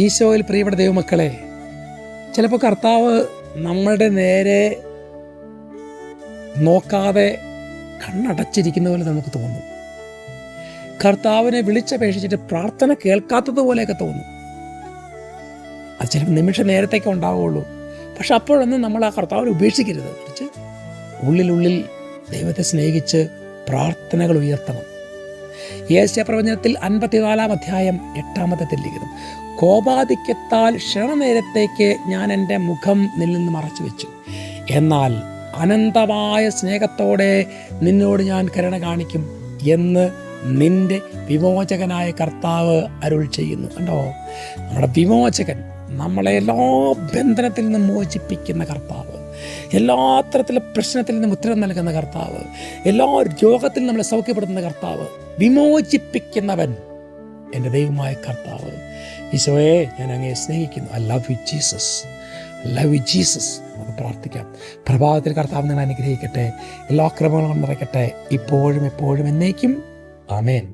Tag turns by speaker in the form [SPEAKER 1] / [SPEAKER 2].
[SPEAKER 1] ഈശോയിൽ പ്രിയപ്പെട്ട ദൈവമക്കളെ, ചിലപ്പോൾ കർത്താവ് നമ്മളുടെ നേരെ നോക്കാതെ കണ്ണടച്ചിരിക്കുന്ന പോലെ നമുക്ക് തോന്നും. കർത്താവിനെ വിളിച്ചപേക്ഷിച്ചിട്ട് പ്രാർത്ഥന കേൾക്കാത്തതുപോലെയൊക്കെ തോന്നും. അത് ചിലപ്പോൾ നിമിഷ നേരത്തേക്ക് ഉണ്ടാവുകയുള്ളൂ. പക്ഷെ അപ്പോഴൊന്നും നമ്മൾ ആ കർത്താവിനെ ഉപേക്ഷിക്കരുത്. മറിച്ച് ഉള്ളിലുള്ളിൽ ദൈവത്തെ സ്നേഹിച്ച് പ്രാർത്ഥനകൾ ഉയർത്തണം. യേശയ്യാപ്രവചനത്തിൽ 54-ാം അധ്യായം 8-ാമത്തെ തിരുലിഖിതം: കോപാധിക്യത്താൽ ക്ഷണനേരത്തേക്ക് ഞാൻ എൻ്റെ മുഖം നിന്നിൽ നിന്ന് മറച്ചു വെച്ചു, എന്നാൽ അനന്തമായ സ്നേഹത്തോടെ നിന്നോട് ഞാൻ കരുണ കാണിക്കും എന്ന് നിന്റെ വിമോചകനായ കർത്താവ് അരുൾ ചെയ്യുന്നു. കണ്ടോ, നമ്മുടെ വിമോചകൻ, നമ്മളെ എല്ലാ ബന്ധനത്തിൽ നിന്നും മോചിപ്പിക്കുന്ന കർത്താവ്, എല്ലാ തരത്തിലുള്ള പ്രശ്നത്തിൽ നിന്നും ഉത്തരം നൽകുന്ന കർത്താവ്, എല്ലാ രോഗത്തിൽ നമ്മളെ സൗഖ്യപ്പെടുത്തുന്ന കർത്താവ്, വിമോചിപ്പിക്കുന്നവൻ എൻ്റെ ദൈവമായ കർത്താവ്. ഈശോയെ, ഞാൻ അങ്ങയെ സ്നേഹിക്കുന്നു. I love you Jesus, love you Jesus. നമുക്ക് പ്രാർത്ഥിക്കാം. പ്രഭാതത്തിൽ കർത്താവ് നിങ്ങൾ അനുഗ്രഹിക്കട്ടെ, എല്ലാ ക്രമങ്ങളും നിറയ്ക്കട്ടെ, ഇപ്പോഴും എപ്പോഴും എന്നേക്കും. ആമേൻ.